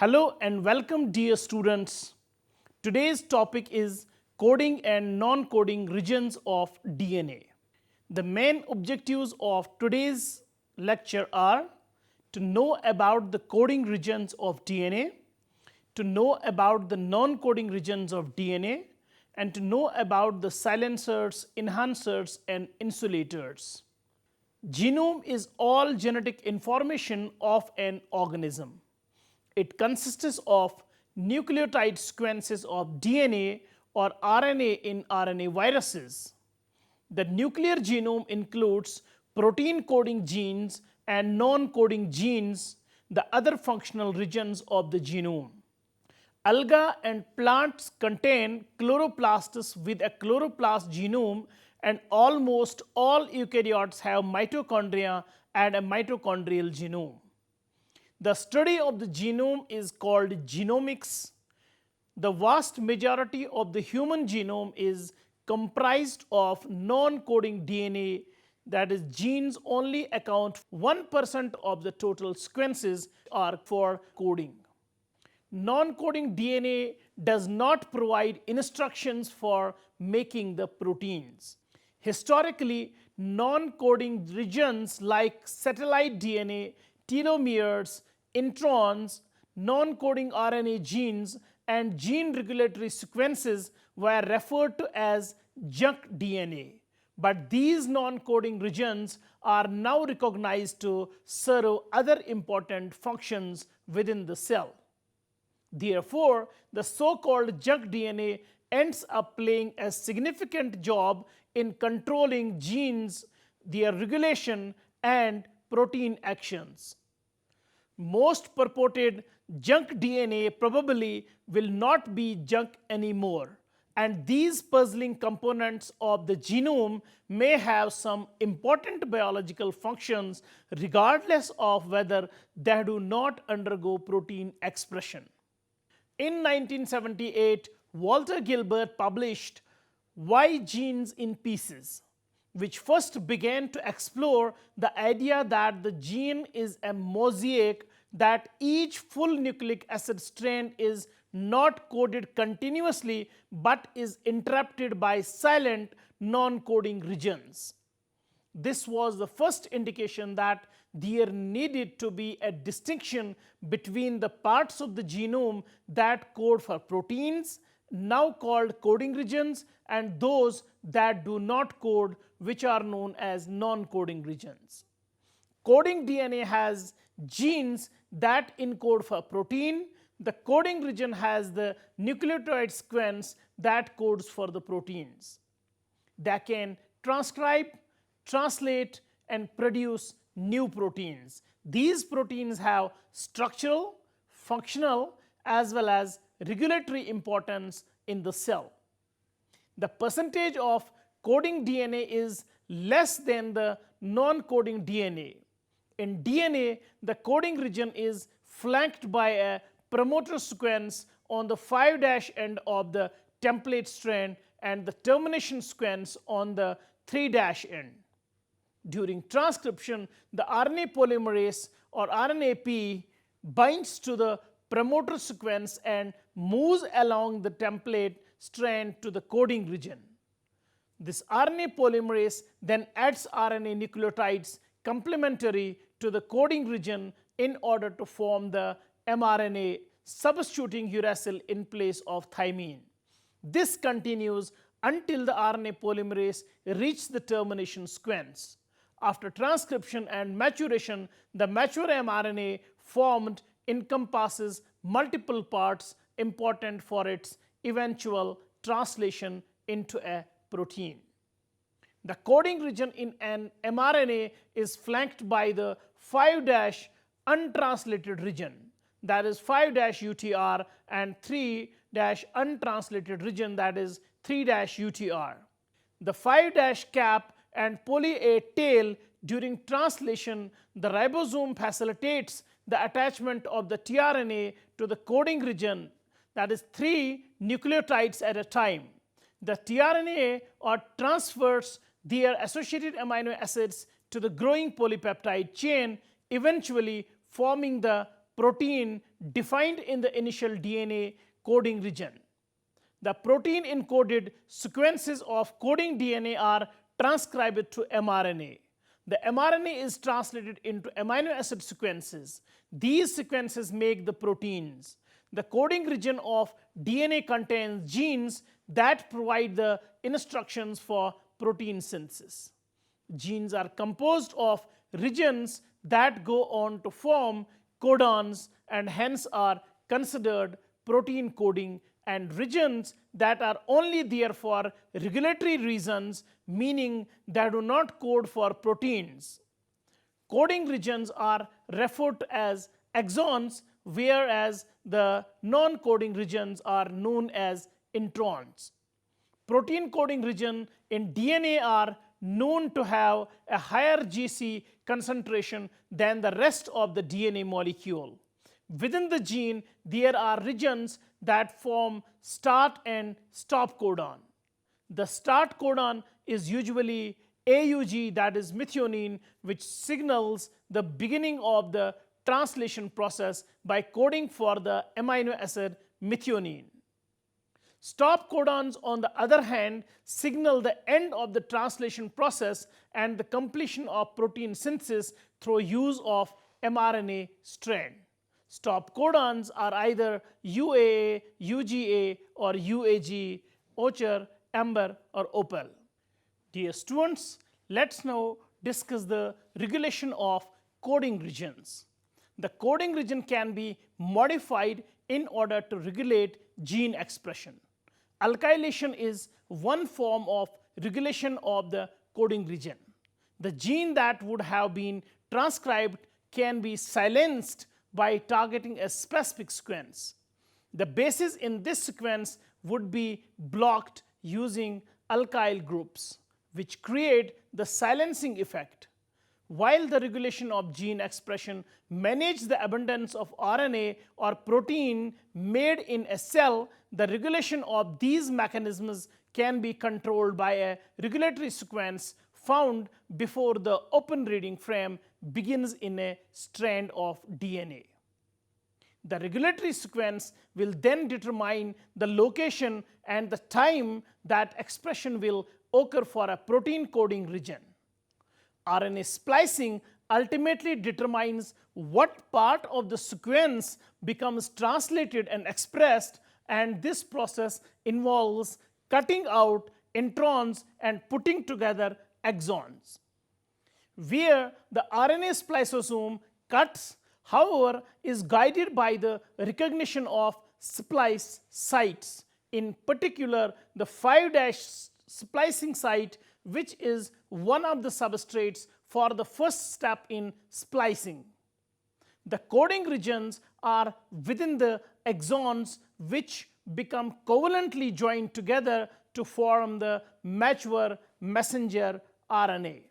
Hello and welcome, dear students. Today's topic is coding and non-coding regions of DNA. The main objectives of today's lecture are to know about the coding regions of DNA, to know about the non-coding regions of DNA, and to know about the silencers, enhancers, and insulators. Genome is all genetic information of an organism. It consists of nucleotide sequences of DNA or RNA in RNA viruses. The nuclear genome includes protein coding genes and non-coding genes, the other functional regions of the genome. Alga and plants contain chloroplasts with a chloroplast genome, and almost all eukaryotes have mitochondria and a mitochondrial genome. The study of the genome is called genomics. The vast majority of the human genome is comprised of non-coding DNA, that is, genes only account 1% of the total sequences are for coding. Non-coding DNA does not provide instructions for making the proteins. Historically, non-coding regions like satellite DNA, telomeres, introns, non-coding RNA genes, and gene regulatory sequences were referred to as junk DNA. But these non-coding regions are now recognized to serve other important functions within the cell. Therefore, the so-called junk DNA ends up playing a significant job in controlling genes, their regulation, and protein actions. Most purported junk DNA probably will not be junk anymore, and these puzzling components of the genome may have some important biological functions regardless of whether they do not undergo protein expression. In 1978, Walter Gilbert published Why Genes in Pieces, which first began to explore the idea that the gene is a mosaic, that each full nucleic acid strand is not coded continuously but is interrupted by silent non-coding regions. This was the first indication that there needed to be a distinction between the parts of the genome that code for proteins, now called coding regions, and those that do not code, which are known as non-coding regions. Coding DNA has genes that encode for protein. The coding region has the nucleotide sequence that codes for the proteins. They can transcribe, translate, and produce new proteins. These proteins have structural, functional, as well as regulatory importance in the cell. The percentage of coding DNA is less than the non-coding DNA. In DNA, the coding region is flanked by a promoter sequence on the 5' end of the template strand and the termination sequence on the 3' end. During transcription, the RNA polymerase or RNAP binds to the promoter sequence and moves along the template strand to the coding region. This RNA polymerase then adds RNA nucleotides complementary to the coding region in order to form the mRNA, substituting uracil in place of thymine. This continues until the RNA polymerase reaches the termination sequence. After transcription and maturation, the mature mRNA formed encompasses multiple parts important for its eventual translation into a protein. The coding region in an mRNA is flanked by the 5' untranslated region, that is 5' UTR, and 3' untranslated region, that is 3' UTR. The 5' cap and poly A tail, during translation, the ribosome facilitates the attachment of the tRNA to the coding region, that is 3 nucleotides at a time. The tRNA transfers their associated amino acids to the growing polypeptide chain, eventually forming the protein defined in the initial DNA coding region. The protein encoded sequences of coding DNA are transcribed to mRNA. The mRNA is translated into amino acid sequences. These sequences make the proteins. The coding region of DNA contains genes that provide the instructions for protein synthesis. Genes are composed of regions that go on to form codons and hence are considered protein coding, and regions that are only there for regulatory reasons, meaning they do not code for proteins. Coding regions are referred to as exons, whereas the non-coding regions are known as introns. Protein coding regions in DNA are known to have a higher GC concentration than the rest of the DNA molecule. Within the gene, there are regions that form start and stop codon. The start codon is usually AUG, that is methionine, which signals the beginning of the translation process by coding for the amino acid methionine. Stop codons, on the other hand, signal the end of the translation process and the completion of protein synthesis through use of mRNA strand. Stop codons are either UAA, UGA, or UAG, Ochre, Amber, or Opal. Dear students, let's now discuss the regulation of coding regions. The coding region can be modified in order to regulate gene expression. Alkylation is one form of regulation of the coding region. The gene that would have been transcribed can be silenced by targeting a specific sequence. The bases in this sequence would be blocked using alkyl groups, which create the silencing effect. While the regulation of gene expression manages the abundance of RNA or protein made in a cell, the regulation of these mechanisms can be controlled by a regulatory sequence found before the open reading frame begins in a strand of DNA. The regulatory sequence will then determine the location and the time that expression will occur for a protein coding region. RNA splicing ultimately determines what part of the sequence becomes translated and expressed, and this process involves cutting out introns and putting together exons. Where the RNA spliceosome cuts, however, is guided by the recognition of splice sites, in particular the 5' splicing site, which is one of the substrates for the first step in splicing. The coding regions are within the exons, which become covalently joined together to form the mature messenger RNA.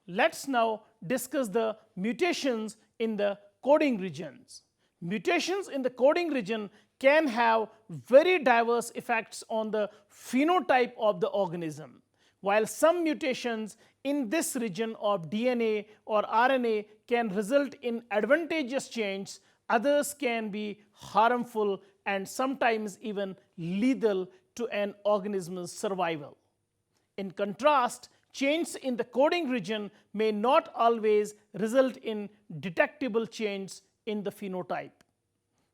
Let's now discuss the mutations in the coding regions. Mutations in the coding region can have very diverse effects on the phenotype of the organism. While some mutations in this region of DNA or RNA can result in advantageous change, others can be harmful and sometimes even lethal to an organism's survival. In contrast, changes in the coding region may not always result in detectable change in the phenotype.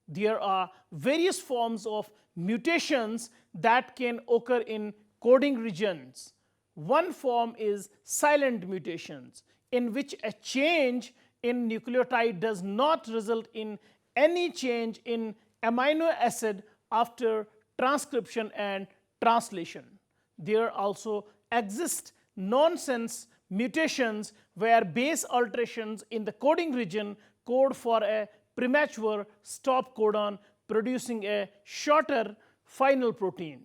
There are various forms of mutations that can occur in coding regions. One form is silent mutations, in which a change in nucleotide does not result in any change in amino acid after transcription and translation. There also exist nonsense mutations where base alterations in the coding region code for a premature stop codon, producing a shorter final protein.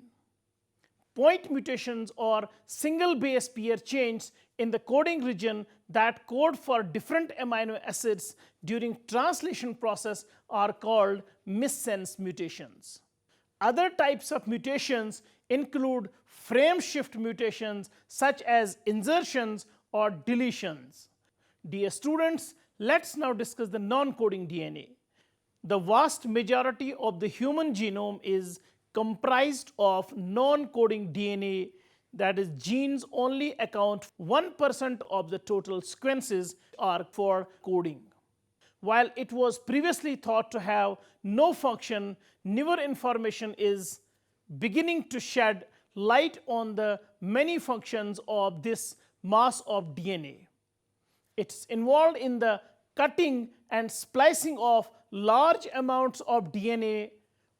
Point mutations or single base pair changes in the coding region that code for different amino acids during translation process are called missense mutations. Other types of mutations include frame shift mutations such as insertions or deletions. Dear students, let's now discuss the non-coding DNA. The vast majority of the human genome is comprised of non-coding DNA, that is, genes only account 1% of the total sequences are for coding. While it was previously thought to have no function, newer information is beginning to shed light on the many functions of this mass of DNA. It's involved in the cutting and splicing of large amounts of DNA,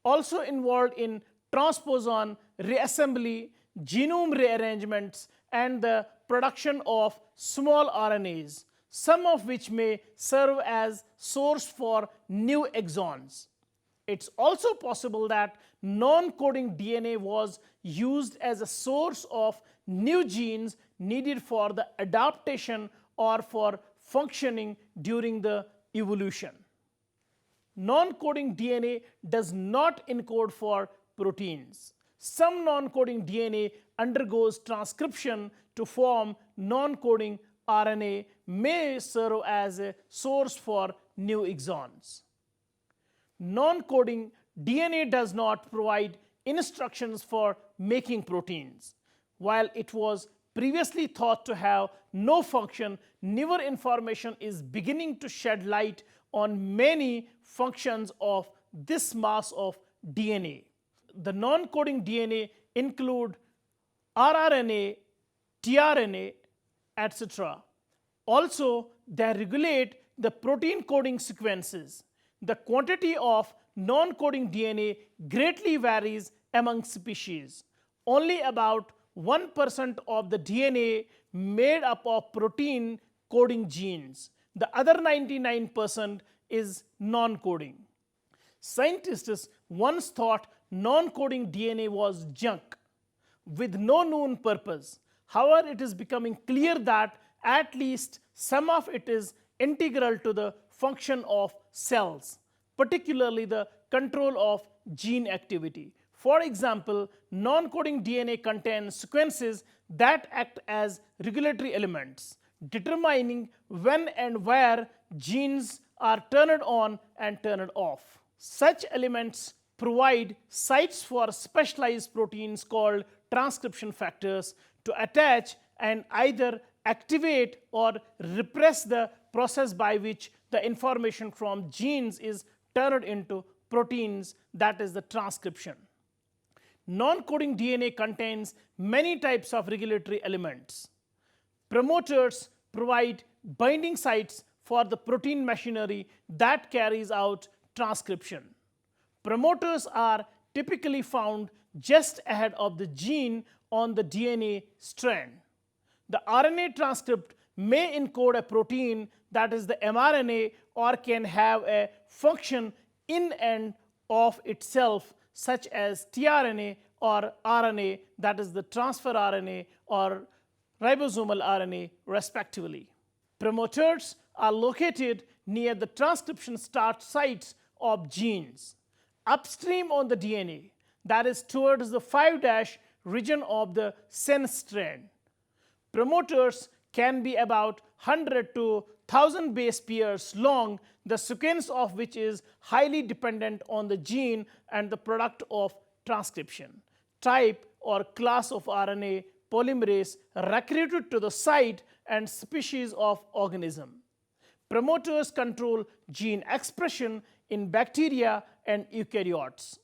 also involved in transposon reassembly, genome rearrangements, and the production of small RNAs, some of which may serve as source for new exons. It's also possible that non-coding DNA was used as a source of new genes needed for the adaptation or for functioning during the evolution. Non-coding DNA does not encode for proteins. Some non-coding DNA undergoes transcription to form non-coding RNA, may serve as a source for new exons. Non-coding DNA does not provide instructions for making proteins. While it was previously thought to have no function, newer information is beginning to shed light on many functions of this mass of DNA. The non-coding DNA include rRNA, tRNA, etc. Also, they regulate the protein coding sequences. The quantity of non-coding DNA greatly varies among species. Only about 1% of the DNA made up of protein coding genes. The other 99% is non-coding. Scientists once thought non-coding DNA was junk with no known purpose. However, it is becoming clear that at least some of it is integral to the function of cells, particularly the control of gene activity. For example, non-coding DNA contains sequences that act as regulatory elements, determining when and where genes are turned on and turned off. Such elements provide sites for specialized proteins called transcription factors to attach and either activate or repress the process by which the information from genes is turned into proteins, that is the transcription. Non-coding DNA contains many types of regulatory elements. Promoters provide binding sites for the protein machinery that carries out transcription. Promoters are typically found just ahead of the gene on the DNA strand. The RNA transcript may encode a protein, that is the mRNA, or can have a function in and of itself, such as tRNA or RNA, that is the transfer RNA or ribosomal RNA, respectively. Promoters are located near the transcription start sites of genes. Upstream on the DNA, that is towards the 5' region of the sense strand. Promoters can be about 100 to 1000 base pairs long, the sequence of which is highly dependent on the gene and the product of transcription. Type or class of RNA polymerase recruited to the site and species of organism. Promoters control gene expression in bacteria and eukaryotes.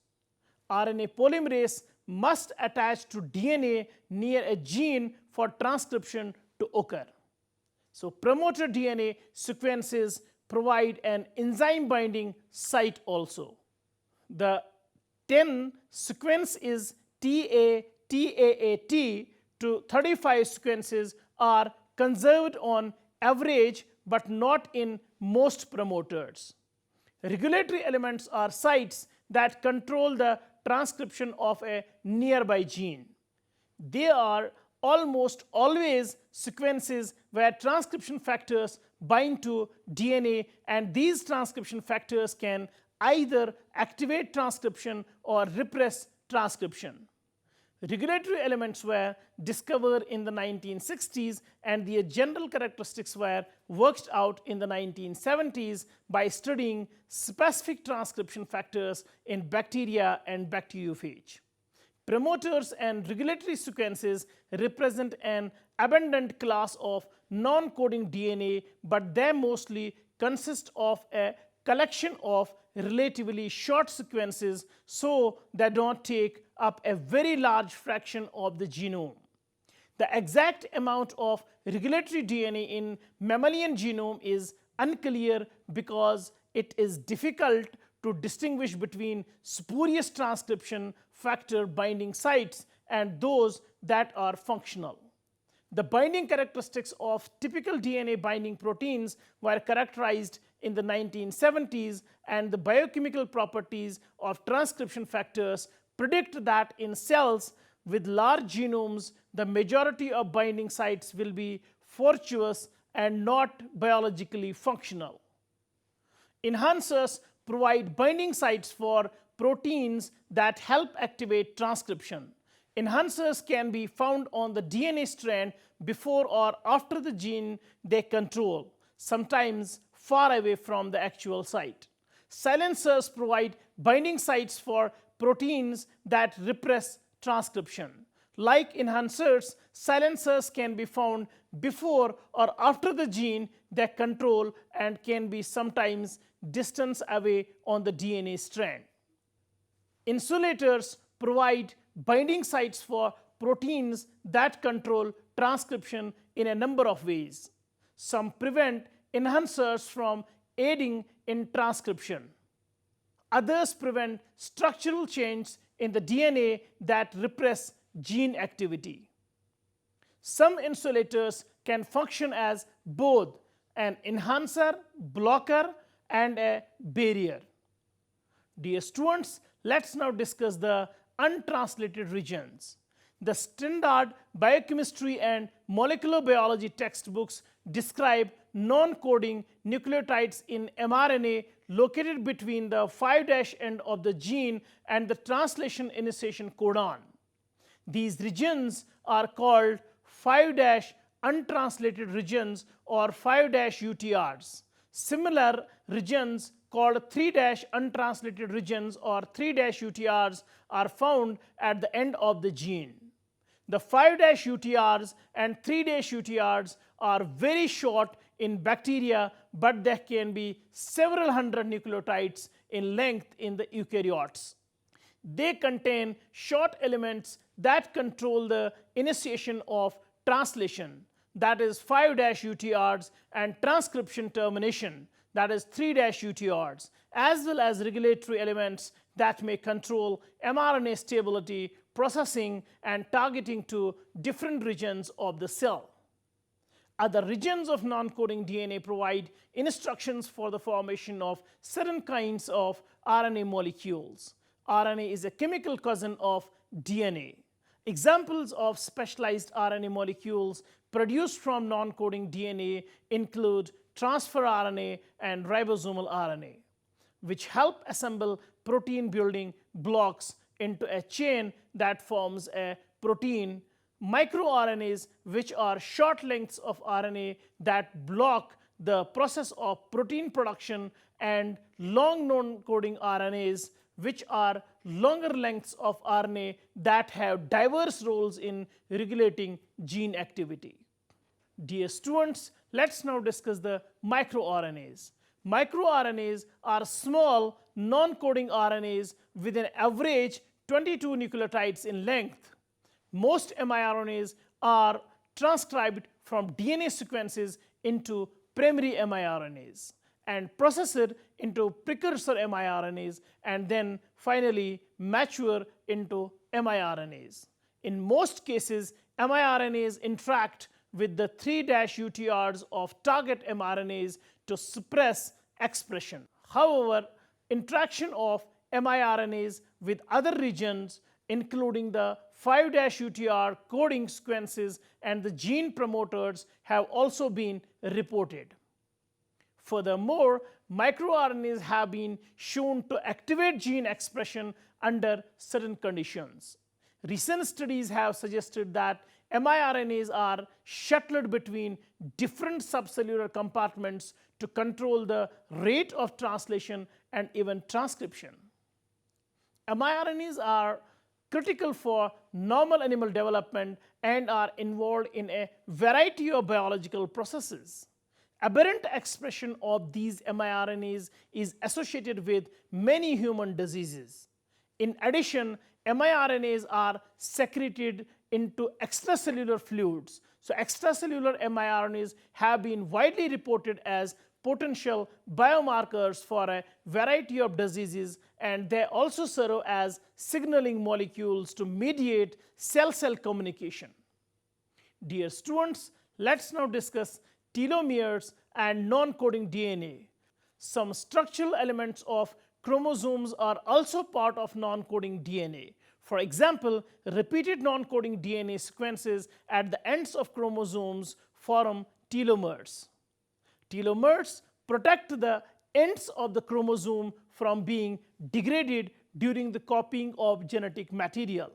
RNA polymerase must attach to DNA near a gene for transcription to occur. So promoter DNA sequences provide an enzyme binding site also. The 10 sequence is TAAT to 35 sequences are conserved on average but not in most promoters. Regulatory elements are sites that control the transcription of a nearby gene. They are almost always sequences where transcription factors bind to DNA, and these transcription factors can either activate transcription or repress transcription. Regulatory elements were discovered in the 1960s and their general characteristics were worked out in the 1970s by studying specific transcription factors in bacteria and bacteriophage. Promoters and regulatory sequences represent an abundant class of non-coding DNA, but they mostly consist of a collection of relatively short sequences, so they don't take up a very large fraction of the genome. The exact amount of regulatory DNA in mammalian genome is unclear because it is difficult to distinguish between spurious transcription factor binding sites and those that are functional. The binding characteristics of typical DNA binding proteins were characterized in the 1970s, and the biochemical properties of transcription factors predict that in cells with large genomes, the majority of binding sites will be fortuitous and not biologically functional. Enhancers provide binding sites for proteins that help activate transcription. Enhancers can be found on the DNA strand before or after the gene they control, sometimes far away from the actual site. Silencers provide binding sites for proteins that repress transcription. Like enhancers, silencers can be found before or after the gene they control and can be sometimes distance away on the DNA strand. Insulators provide binding sites for proteins that control transcription in a number of ways. Some prevent enhancers from aiding in transcription. Others prevent structural change in the DNA that repress gene activity. Some insulators can function as both an enhancer, blocker, and a barrier. Dear students, let's now discuss the untranslated regions. The standard biochemistry and molecular biology textbooks describe non-coding nucleotides in mRNA located between the 5' end of the gene and the translation initiation codon. These regions are called 5' untranslated regions or 5' UTRs. Similar regions called 3' untranslated regions or 3' UTRs are found at the end of the gene. The 5' UTRs and 3' UTRs are very short in bacteria, but there can be several hundred nucleotides in length in the eukaryotes. They contain short elements that control the initiation of translation, that is 5' UTRs, and transcription termination, that is 3' UTRs, as well as regulatory elements that may control mRNA stability, processing, and targeting to different regions of the cell. Other regions of non-coding DNA provide instructions for the formation of certain kinds of RNA molecules. RNA is a chemical cousin of DNA. Examples of specialized RNA molecules produced from non-coding DNA include transfer RNA and ribosomal RNA, which help assemble protein building blocks into a chain that forms a protein, microRNAs, which are short lengths of RNA that block the process of protein production, and long non-coding RNAs, which are longer lengths of RNA that have diverse roles in regulating gene activity. Dear students, let's now discuss the microRNAs. MicroRNAs are small non-coding RNAs with an average 22 nucleotides in length. Most miRNAs are transcribed from DNA sequences into primary miRNAs and processed into precursor miRNAs and then finally mature into miRNAs. In most cases, miRNAs interact with the 3' UTRs of target mRNAs to suppress expression. However, interaction of miRNAs with other regions, including the 5' UTR coding sequences and the gene promoters, have also been reported. Furthermore, microRNAs have been shown to activate gene expression under certain conditions. Recent studies have suggested that miRNAs are shuttled between different subcellular compartments to control the rate of translation and even transcription. miRNAs are critical for normal animal development and are involved in a variety of biological processes. Aberrant expression of these miRNAs is associated with many human diseases. In addition, miRNAs are secreted into extracellular fluids. So extracellular miRNAs have been widely reported as potential biomarkers for a variety of diseases, and they also serve as signaling molecules to mediate cell-cell communication. Dear students, let's now discuss telomeres and non-coding DNA. Some structural elements of chromosomes are also part of non-coding DNA. For example, repeated non-coding DNA sequences at the ends of chromosomes form telomeres. Telomeres protect the ends of the chromosome from being degraded during the copying of genetic material.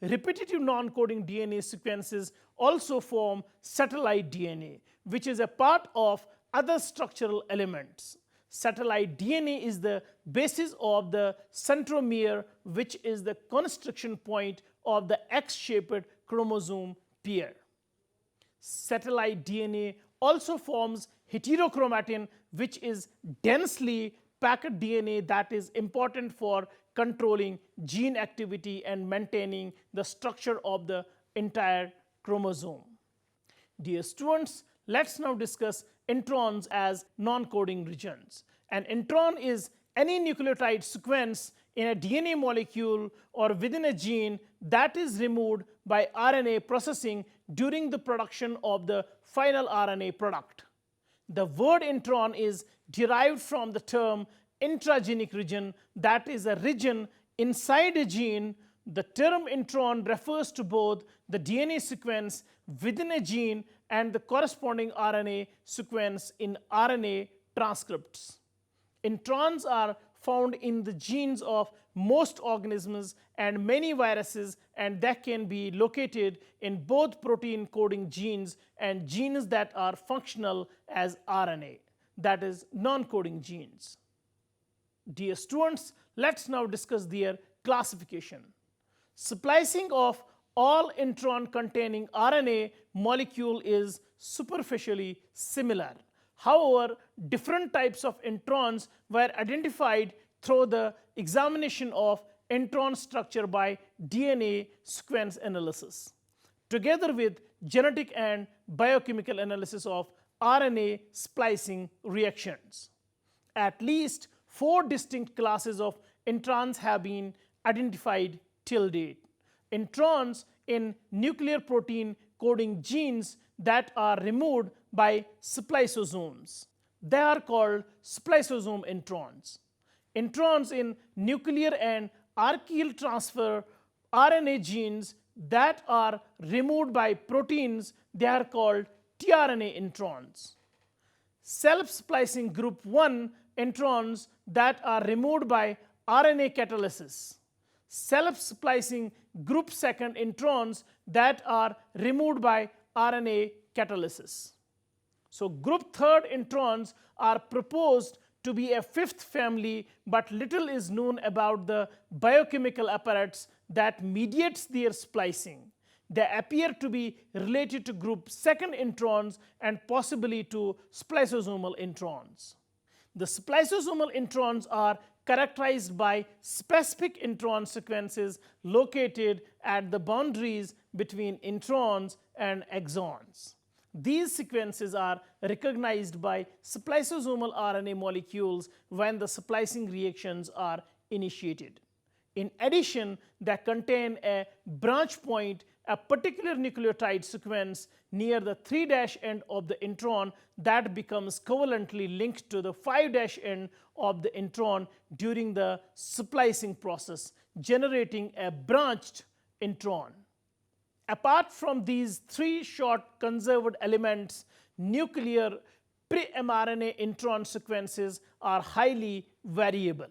Repetitive non-coding DNA sequences also form satellite DNA, which is a part of other structural elements. Satellite DNA is the basis of the centromere, which is the constriction point of the X-shaped chromosome pair. Satellite DNA also forms heterochromatin, which is densely packed DNA that is important for controlling gene activity and maintaining the structure of the entire chromosome. Dear students, let's now discuss introns as non-coding regions. An intron is any nucleotide sequence in a DNA molecule or within a gene that is removed by RNA processing during the production of the final RNA product. The word intron is derived from the term intragenic region, that is a region inside a gene. The term intron refers to both the DNA sequence within a gene and the corresponding RNA sequence in RNA transcripts. Introns are found in the genes of most organisms and many viruses, and that can be located in both protein coding genes and genes that are functional as RNA, that is non-coding genes. Dear students, let's now discuss their classification. Splicing of all intron containing RNA molecule is superficially similar. However, different types of introns were identified through the examination of intron structure by DNA sequence analysis, together with genetic and biochemical analysis of RNA splicing reactions. At least 4 distinct classes of introns have been identified till date. Introns in nuclear protein coding genes that are removed by spliceosomes. They are called spliceosome introns. Introns in nuclear and archaeal transfer RNA genes that are removed by proteins, they are called tRNA introns. Self-splicing group 1 introns that are removed by RNA catalysis. Self-splicing group 2 introns that are removed by RNA catalysis. So group 3 introns are proposed to be a 5th family, but little is known about the biochemical apparatus that mediates their splicing. They appear to be related to group 2 introns and possibly to spliceosomal introns. The spliceosomal introns are characterized by specific intron sequences located at the boundaries between introns and exons. These sequences are recognized by spliceosomal RNA molecules when the splicing reactions are initiated. In addition, they contain a branch point, a particular nucleotide sequence near the 3' end of the intron that becomes covalently linked to the 5' end of the intron during the splicing process, generating a branched intron. Apart from these 3 short conserved elements, nuclear pre-mRNA intron sequences are highly variable.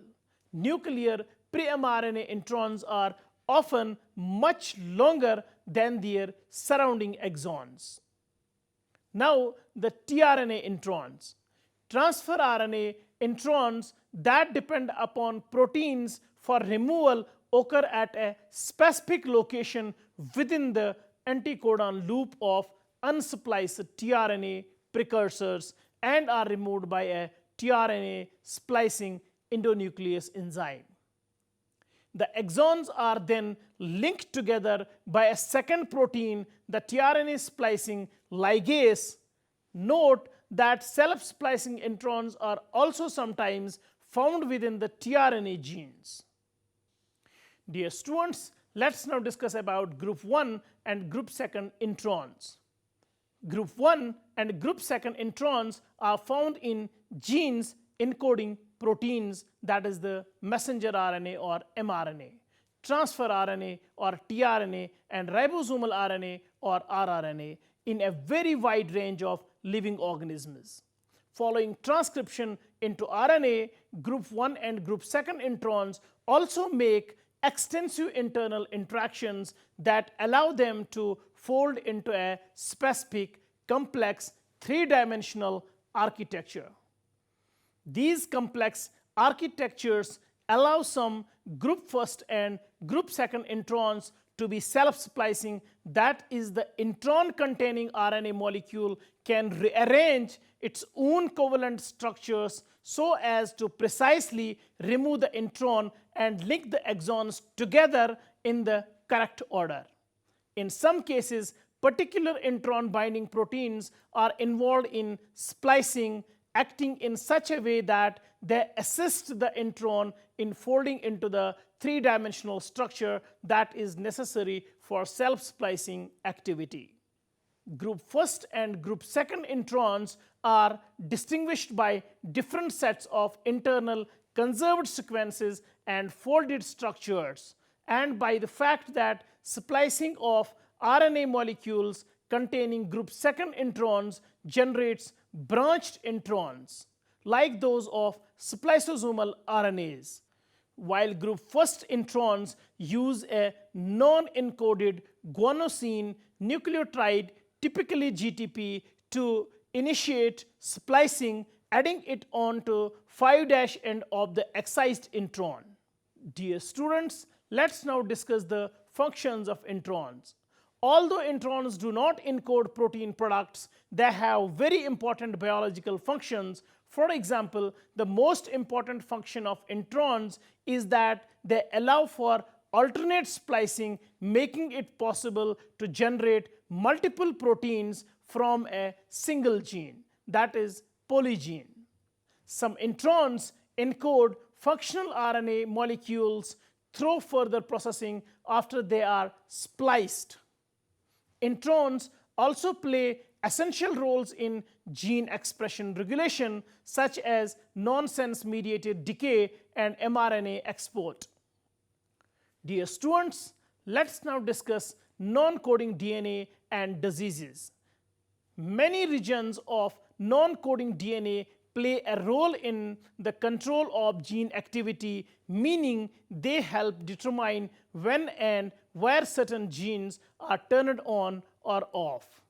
Nuclear pre-mRNA introns are often much longer than their surrounding exons. Now, the tRNA introns. Transfer RNA introns that depend upon proteins for removal occur at a specific location within the anticodon loop of unspliced tRNA precursors and are removed by a tRNA splicing endonuclease enzyme. The exons are then linked together by a second protein, the tRNA splicing ligase. Note that self-splicing introns are also sometimes found within the tRNA genes. Dear students, let's now discuss about group 1 and group 2 introns. Group 1 and group 2 introns are found in genes encoding proteins, that is the messenger RNA or mRNA, transfer RNA or tRNA, and ribosomal RNA or rRNA in a very wide range of living organisms. Following transcription into RNA, group 1 and group 2 introns also make extensive internal interactions that allow them to fold into a specific complex three-dimensional architecture. These complex architectures allow some group 1 and group 2 introns to be self-splicing, that is, the intron containing RNA molecule can rearrange its own covalent structures so as to precisely remove the intron and link the exons together in the correct order. In some cases, particular intron binding proteins are involved in splicing, acting in such a way that they assist the intron in folding into the three-dimensional structure that is necessary for self-splicing activity. Group 1 and group 2 introns are distinguished by different sets of internal conserved sequences and folded structures, and by the fact that splicing of RNA molecules containing group 2 introns generates branched introns like those of spliceosomal RNAs, while group 1 introns use a non-encoded guanosine nucleotide, typically GTP, to initiate splicing, adding it on to 5' end of the excised intron. Dear students, let's now discuss the functions of introns. Although introns do not encode protein products, they have very important biological functions. For example, the most important function of introns is that they allow for alternate splicing, making it possible to generate multiple proteins from a single gene, that is polygene. Some introns encode functional RNA molecules through further processing after they are spliced. Introns also play essential roles in gene expression regulation, such as nonsense mediated decay and mRNA export. Dear students, let's now discuss non-coding DNA and diseases. Many regions of non-coding DNA play a role in the control of gene activity, meaning they help determine when and where certain genes are turned on or off.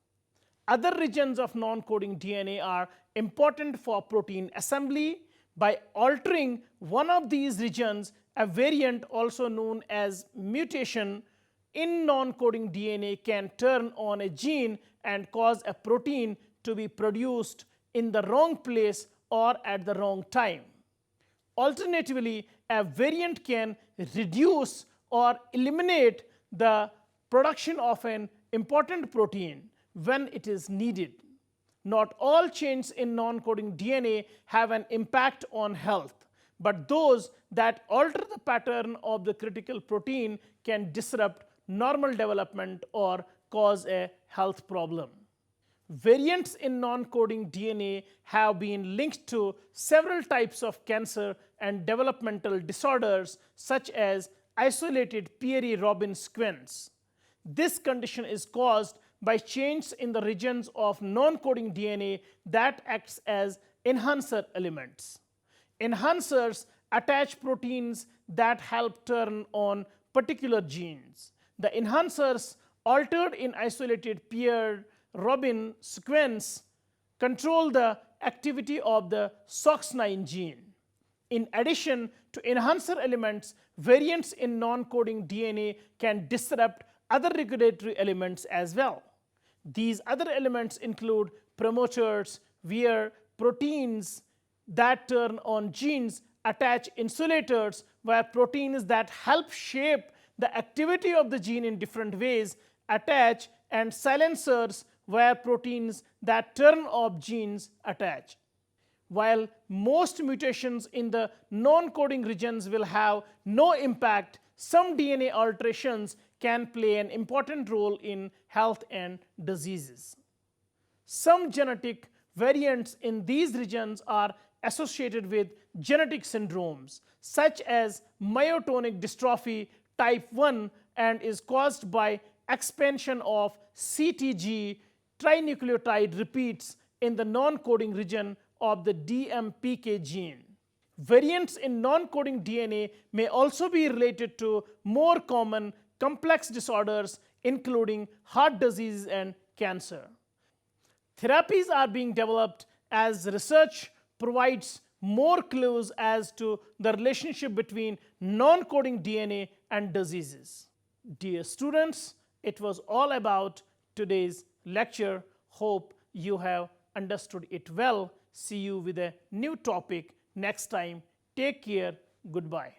Other regions of non-coding DNA are important for protein assembly. By altering one of these regions, a variant, also known as mutation, in non-coding DNA can turn on a gene and cause a protein to be produced in the wrong place or at the wrong time. Alternatively, a variant can reduce or eliminate the production of an important protein when it is needed. Not all changes in non-coding DNA have an impact on health, but those that alter the pattern of the critical protein can disrupt normal development or cause a health problem. Variants in non-coding DNA have been linked to several types of cancer and developmental disorders, such as isolated Peary-Robin sequence. This condition is caused by changes in the regions of non-coding DNA that acts as enhancer elements. Enhancers attach proteins that help turn on particular genes. The enhancers altered in isolated Pierre-Robin sequence control the activity of the SOX9 gene. In addition to enhancer elements, variants in non-coding DNA can disrupt other regulatory elements as well. These other elements include promoters, where proteins that turn on genes attach insulators, where proteins that help shape the activity of the gene in different ways attach, and silencers, where proteins that turn off genes attach. While most mutations in the non-coding regions will have no impact, some DNA alterations can play an important role in health and diseases. Some genetic variants in these regions are associated with genetic syndromes, such as myotonic dystrophy type 1, and is caused by expansion of CTG trinucleotide repeats in the non-coding region of the DMPK gene. Variants in non-coding DNA may also be related to more common complex disorders, including heart disease and cancer. Therapies are being developed as research provides more clues as to the relationship between non-coding DNA and diseases. Dear students, it was all about today's lecture. Hope you have understood it well. See you with a new topic next time. Take care. Goodbye.